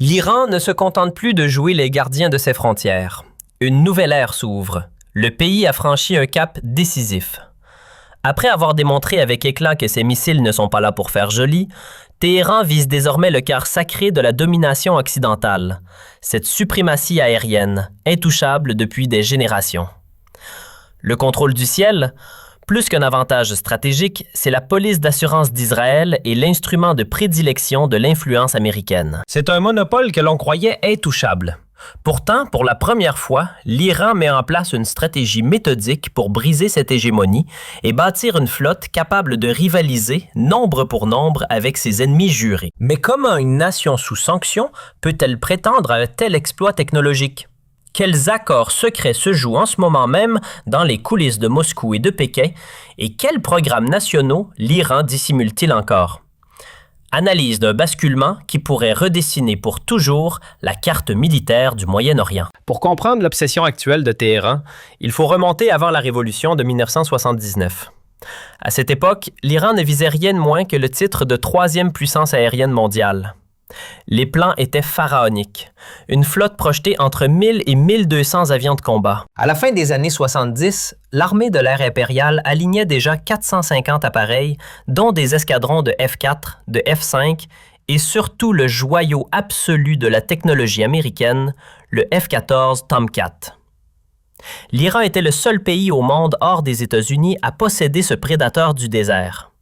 L'Iran ne se contente plus de jouer les gardiens de ses frontières. Une nouvelle ère s'ouvre. Le pays a franchi un cap décisif. Après avoir démontré avec éclat que ses missiles ne sont pas là pour faire joli, Téhéran vise désormais le cœur sacré de la domination occidentale, cette suprématie aérienne, intouchable depuis des générations. Le contrôle du ciel, plus qu'un avantage stratégique, c'est la police d'assurance d'Israël et l'instrument de prédilection de l'influence américaine. C'est un monopole que l'on croyait intouchable. Pourtant, pour la première fois, l'Iran met en place une stratégie méthodique pour briser cette hégémonie et bâtir une flotte capable de rivaliser, nombre pour nombre, avec ses ennemis jurés. Mais comment une nation sous sanction peut-elle prétendre à un tel exploit technologique? Quels accords secrets se jouent en ce moment même dans les coulisses de Moscou et de Pékin et quels programmes nationaux l'Iran dissimule-t-il encore? Analyse d'un basculement qui pourrait redessiner pour toujours la carte militaire du Moyen-Orient. Pour comprendre l'obsession actuelle de Téhéran, il faut remonter avant la révolution de 1979. À cette époque, l'Iran ne visait rien de moins que le titre de troisième puissance aérienne mondiale. Les plans étaient pharaoniques. Une flotte projetée entre 1000 et 1200 avions de combat. À la fin des années 70, l'armée de l'air impériale alignait déjà 450 appareils, dont des escadrons de F-4, de F-5 et surtout le joyau absolu de la technologie américaine, le F-14 Tomcat. L'Iran était le seul pays au monde hors des États-Unis à posséder ce prédateur du désert.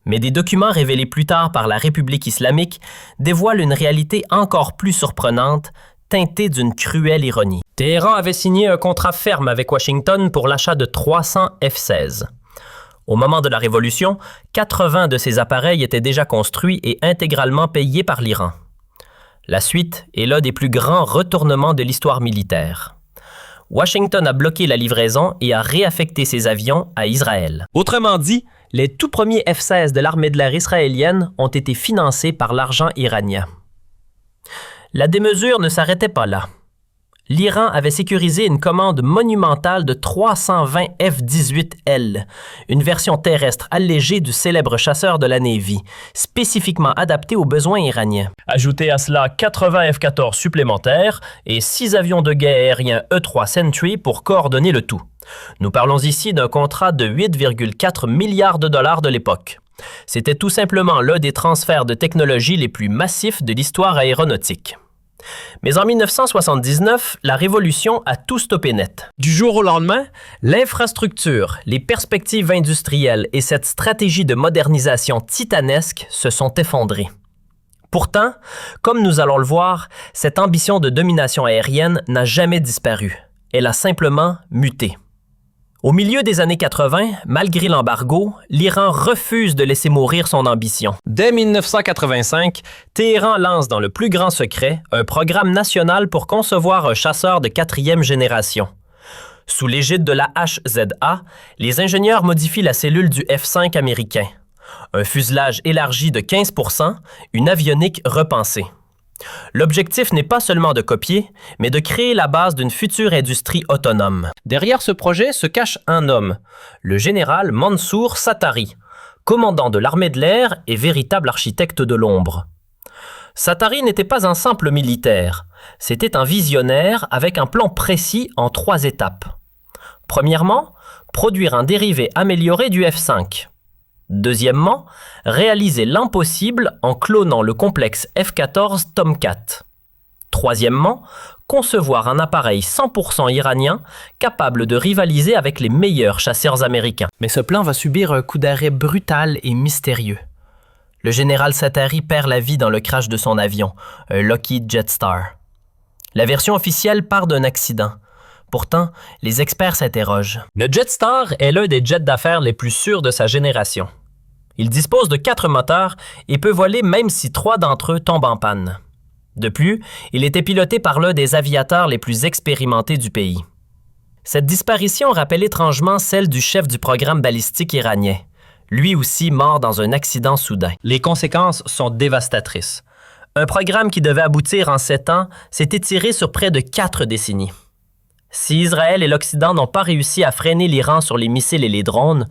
Mais des documents révélés plus tard par la République islamique dévoilent une réalité encore plus surprenante, teintée d'une cruelle ironie. Téhéran avait signé un contrat ferme avec Washington pour l'achat de 300 F-16. Au moment de la Révolution, 80 de ces appareils étaient déjà construits et intégralement payés par l'Iran. La suite est l'un des plus grands retournements de l'histoire militaire. Washington a bloqué la livraison et a réaffecté ses avions à Israël. Autrement dit, les tout premiers F-16 de l'armée de l'air israélienne ont été financés par l'argent iranien. La démesure ne s'arrêtait pas là. L'Iran avait sécurisé une commande monumentale de 320 F-18L, une version terrestre allégée du célèbre chasseur de la Navy, spécifiquement adaptée aux besoins iraniens. Ajoutez à cela 80 F-14 supplémentaires et 6 avions de guerre aériens E-3 Sentry pour coordonner le tout. Nous parlons ici d'un contrat de 8,4 milliards de dollars de l'époque. C'était tout simplement l'un des transferts de technologie les plus massifs de l'histoire aéronautique. Mais en 1979, la révolution a tout stoppé net. Du jour au lendemain, l'infrastructure, les perspectives industrielles et cette stratégie de modernisation titanesque se sont effondrées. Pourtant, comme nous allons le voir, cette ambition de domination aérienne n'a jamais disparu. Elle a simplement muté. Au milieu des années 80, malgré l'embargo, l'Iran refuse de laisser mourir son ambition. Dès 1985, Téhéran lance dans le plus grand secret un programme national pour concevoir un chasseur de 4e génération. Sous l'égide de la HZA, les ingénieurs modifient la cellule du F-5 américain. Un fuselage élargi de 15%, une avionique repensée. L'objectif n'est pas seulement de copier, mais de créer la base d'une future industrie autonome. Derrière ce projet se cache un homme, le général Mansour Zaatari, commandant de l'armée de l'air et véritable architecte de l'ombre. Zaatari n'était pas un simple militaire, c'était un visionnaire avec un plan précis en 3 étapes. Premièrement, produire un dérivé amélioré du F-5. Deuxièmement, réaliser l'impossible en clonant le complexe F-14 Tomcat. Troisièmement, concevoir un appareil 100% iranien capable de rivaliser avec les meilleurs chasseurs américains. Mais ce plan va subir un coup d'arrêt brutal et mystérieux. Le général Zaatari perd la vie dans le crash de son avion, un Lockheed Jetstar. La version officielle part d'un accident. Pourtant, les experts s'interrogent. Le Jetstar est l'un des jets d'affaires les plus sûrs de sa génération. Il dispose de 4 moteurs et peut voler même si 3 d'entre eux tombent en panne. De plus, il était piloté par l'un des aviateurs les plus expérimentés du pays. Cette disparition rappelle étrangement celle du chef du programme balistique iranien, lui aussi mort dans un accident soudain. Les conséquences sont dévastatrices. Un programme qui devait aboutir en 7 ans s'est étiré sur près de 4 décennies. Si Israël et l'Occident n'ont pas réussi à freiner l'Iran sur les missiles et les drones,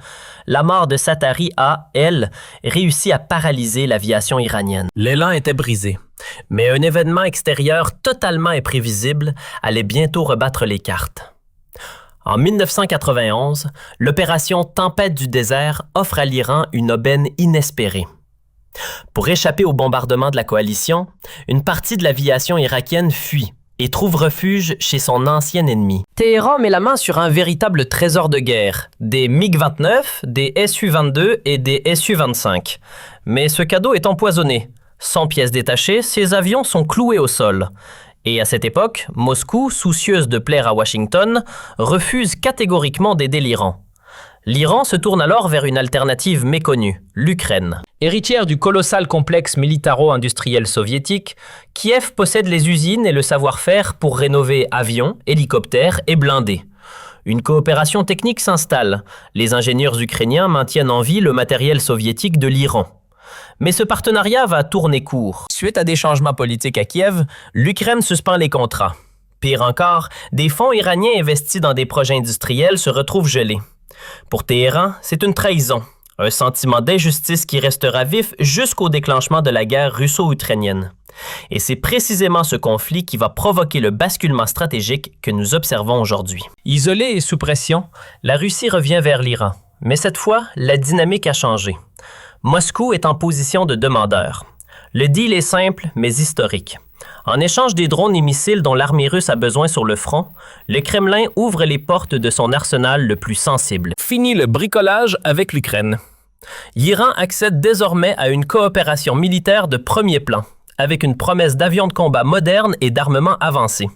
la mort de Zaatari a, elle, réussi à paralyser l'aviation iranienne. L'élan était brisé. Mais un événement extérieur totalement imprévisible allait bientôt rebattre les cartes. En 1991, l'opération Tempête du désert offre à l'Iran une aubaine inespérée. Pour échapper au bombardement de la coalition, une partie de l'aviation irakienne fuit et trouve refuge chez son ancien ennemi. Téhéran met la main sur un véritable trésor de guerre, des MiG-29, des Su-22 et des Su-25. Mais ce cadeau est empoisonné. Sans pièces détachées, ces avions sont cloués au sol. Et à cette époque, Moscou, soucieuse de plaire à Washington, refuse catégoriquement d'aider l'Iran. L'Iran se tourne alors vers une alternative méconnue, l'Ukraine. Héritière du colossal complexe militaro-industriel soviétique, Kiev possède les usines et le savoir-faire pour rénover avions, hélicoptères et blindés. Une coopération technique s'installe. Les ingénieurs ukrainiens maintiennent en vie le matériel soviétique de l'Iran. Mais ce partenariat va tourner court. Suite à des changements politiques à Kiev, l'Ukraine suspend les contrats. Pire encore, des fonds iraniens investis dans des projets industriels se retrouvent gelés. Pour Téhéran, c'est une trahison, un sentiment d'injustice qui restera vif jusqu'au déclenchement de la guerre russo-ukrainienne. Et c'est précisément ce conflit qui va provoquer le basculement stratégique que nous observons aujourd'hui. Isolée et sous pression, la Russie revient vers l'Iran. Mais cette fois, la dynamique a changé. Moscou est en position de demandeur. Le deal est simple, mais historique. En échange des drones et missiles dont l'armée russe a besoin sur le front, le Kremlin ouvre les portes de son arsenal le plus sensible. Fini le bricolage avec l'Ukraine. L'Iran accède désormais à une coopération militaire de premier plan, avec une promesse d'avions de combat modernes et d'armement avancé.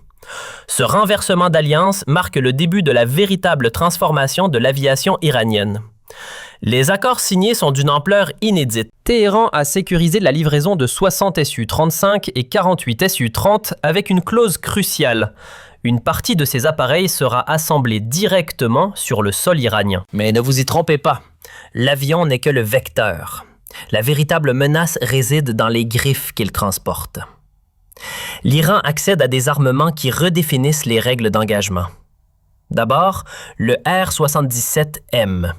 Ce renversement d'alliance marque le début de la véritable transformation de l'aviation iranienne. Les accords signés sont d'une ampleur inédite. Téhéran a sécurisé la livraison de 60 Su-35 et 48 Su-30 avec une clause cruciale. Une partie de ces appareils sera assemblée directement sur le sol iranien. Mais ne vous y trompez pas, l'avion n'est que le vecteur. La véritable menace réside dans les griffes qu'il transporte. L'Iran accède à des armements qui redéfinissent les règles d'engagement. D'abord, le R-77M.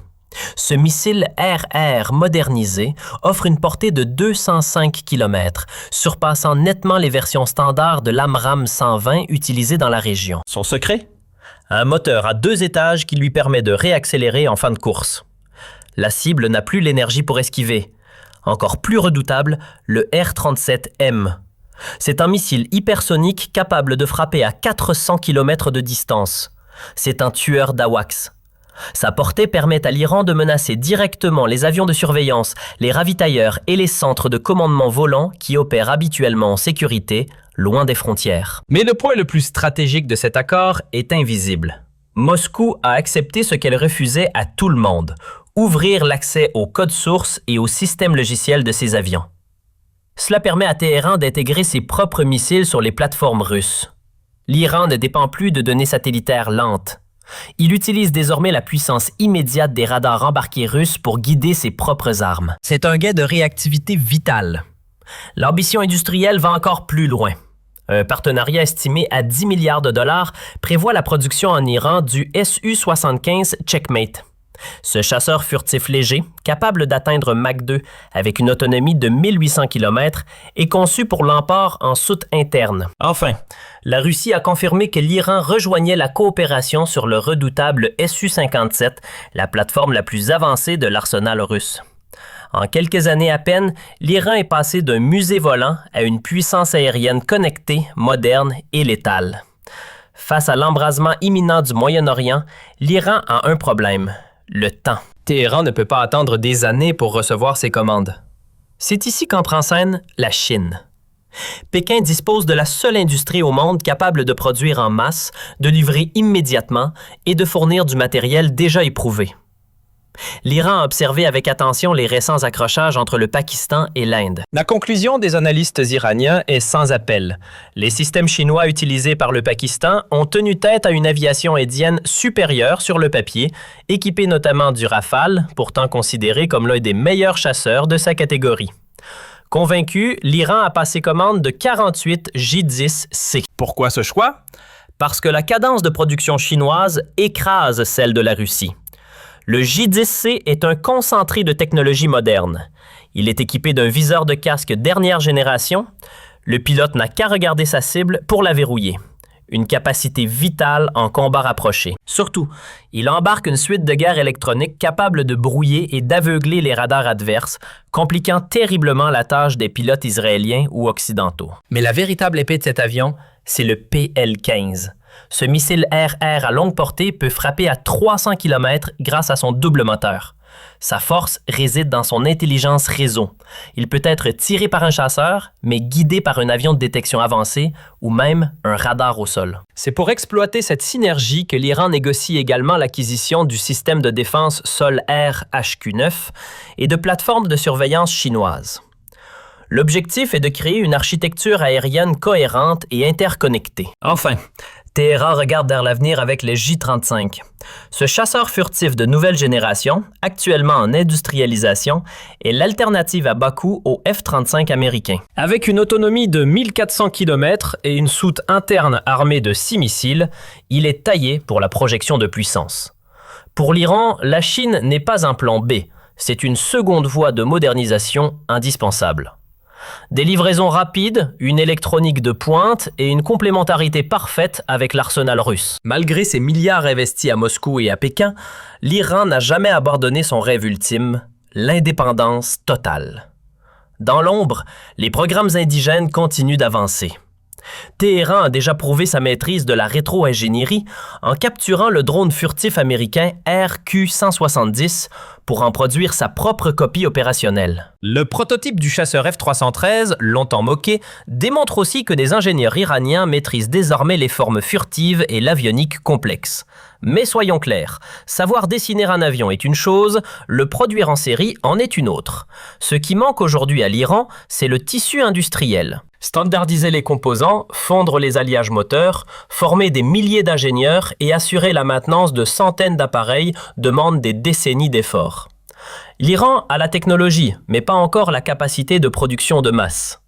Ce missile RR modernisé offre une portée de 205 km, surpassant nettement les versions standards de l'AMRAAM 120 utilisées dans la région. Son secret? Un moteur à 2 étages qui lui permet de réaccélérer en fin de course. La cible n'a plus l'énergie pour esquiver. Encore plus redoutable, le R-37M. C'est un missile hypersonique capable de frapper à 400 km de distance. C'est un tueur d'AWACS. Sa portée permet à l'Iran de menacer directement les avions de surveillance, les ravitailleurs et les centres de commandement volants qui opèrent habituellement en sécurité, loin des frontières. Mais le point le plus stratégique de cet accord est invisible. Moscou a accepté ce qu'elle refusait à tout le monde, ouvrir l'accès au code source et au système logiciel de ses avions. Cela permet à Téhéran d'intégrer ses propres missiles sur les plateformes russes. L'Iran ne dépend plus de données satellitaires lentes. Il utilise désormais la puissance immédiate des radars embarqués russes pour guider ses propres armes. C'est un gain de réactivité vital. L'ambition industrielle va encore plus loin. Un partenariat estimé à 10 milliards de dollars prévoit la production en Iran du Su-75 Checkmate. Ce chasseur furtif léger, capable d'atteindre Mach 2 avec une autonomie de 1800 km, est conçu pour l'emport en soute interne. Enfin, la Russie a confirmé que l'Iran rejoignait la coopération sur le redoutable Su-57, la plateforme la plus avancée de l'arsenal russe. En quelques années à peine, l'Iran est passé d'un musée volant à une puissance aérienne connectée, moderne et létale. Face à l'embrasement imminent du Moyen-Orient, l'Iran a un problème: le temps. Téhéran ne peut pas attendre des années pour recevoir ses commandes. C'est ici qu'entre en scène la Chine. Pékin dispose de la seule industrie au monde capable de produire en masse, de livrer immédiatement et de fournir du matériel déjà éprouvé. L'Iran a observé avec attention les récents accrochages entre le Pakistan et l'Inde. La conclusion des analystes iraniens est sans appel. Les systèmes chinois utilisés par le Pakistan ont tenu tête à une aviation indienne supérieure sur le papier, équipée notamment du Rafale, pourtant considéré comme l'un des meilleurs chasseurs de sa catégorie. Convaincu, l'Iran a passé commande de 48 J-10C. Pourquoi ce choix? Parce que la cadence de production chinoise écrase celle de la Russie. Le J-10C est un concentré de technologie moderne. Il est équipé d'un viseur de casque dernière génération. Le pilote n'a qu'à regarder sa cible pour la verrouiller. Une capacité vitale en combat rapproché. Surtout, il embarque une suite de guerre électronique capable de brouiller et d'aveugler les radars adverses, compliquant terriblement la tâche des pilotes israéliens ou occidentaux. Mais la véritable épée de cet avion, c'est le PL-15. Ce missile air-air à longue portée peut frapper à 300 km grâce à son double moteur. Sa force réside dans son intelligence réseau. Il peut être tiré par un chasseur, mais guidé par un avion de détection avancé ou même un radar au sol. C'est pour exploiter cette synergie que l'Iran négocie également l'acquisition du système de défense sol-air HQ-9 et de plateformes de surveillance chinoises. L'objectif est de créer une architecture aérienne cohérente et interconnectée. Enfin, Téhéran regarde vers l'avenir avec le J-35. Ce chasseur furtif de nouvelle génération, actuellement en industrialisation, est l'alternative à bas coût au F-35 américain. Avec une autonomie de 1400 km et une soute interne armée de 6 missiles, il est taillé pour la projection de puissance. Pour l'Iran, la Chine n'est pas un plan B, c'est une seconde voie de modernisation indispensable. Des livraisons rapides, une électronique de pointe et une complémentarité parfaite avec l'arsenal russe. Malgré ses milliards investis à Moscou et à Pékin, l'Iran n'a jamais abandonné son rêve ultime, l'indépendance totale. Dans l'ombre, les programmes indigènes continuent d'avancer. Téhéran a déjà prouvé sa maîtrise de la rétro-ingénierie en capturant le drone furtif américain RQ-170 pour en produire sa propre copie opérationnelle. Le prototype du chasseur F-313, longtemps moqué, démontre aussi que des ingénieurs iraniens maîtrisent désormais les formes furtives et l'avionique complexe. Mais soyons clairs, savoir dessiner un avion est une chose, le produire en série en est une autre. Ce qui manque aujourd'hui à l'Iran, c'est le tissu industriel. Standardiser les composants, fondre les alliages moteurs, former des milliers d'ingénieurs et assurer la maintenance de centaines d'appareils demande des décennies d'efforts. L'Iran a la technologie, mais pas encore la capacité de production de masse.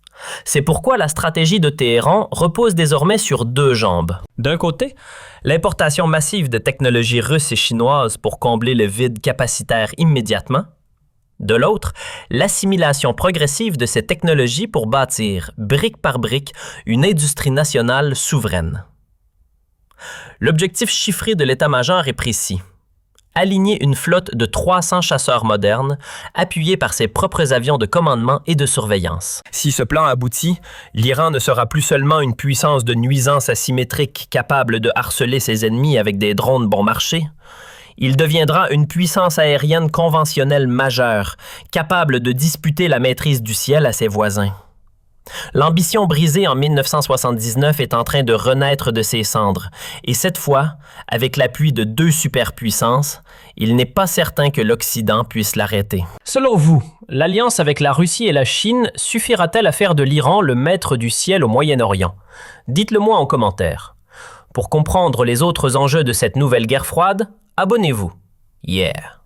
C'est pourquoi la stratégie de Téhéran repose désormais sur deux jambes. D'un côté, l'importation massive de technologies russes et chinoises pour combler le vide capacitaire immédiatement. De l'autre, l'assimilation progressive de ces technologies pour bâtir, brique par brique, une industrie nationale souveraine. L'objectif chiffré de l'état-major est précis. Aligner une flotte de 300 chasseurs modernes, appuyés par ses propres avions de commandement et de surveillance. Si ce plan aboutit, l'Iran ne sera plus seulement une puissance de nuisance asymétrique capable de harceler ses ennemis avec des drones bon marché. Il deviendra une puissance aérienne conventionnelle majeure, capable de disputer la maîtrise du ciel à ses voisins. L'ambition brisée en 1979 est en train de renaître de ses cendres, et cette fois, avec l'appui de deux superpuissances, il n'est pas certain que l'Occident puisse l'arrêter. Selon vous, l'alliance avec la Russie et la Chine suffira-t-elle à faire de l'Iran le maître du ciel au Moyen-Orient? Dites-le moi en commentaire. Pour comprendre les autres enjeux de cette nouvelle guerre froide, abonnez-vous. Yeah!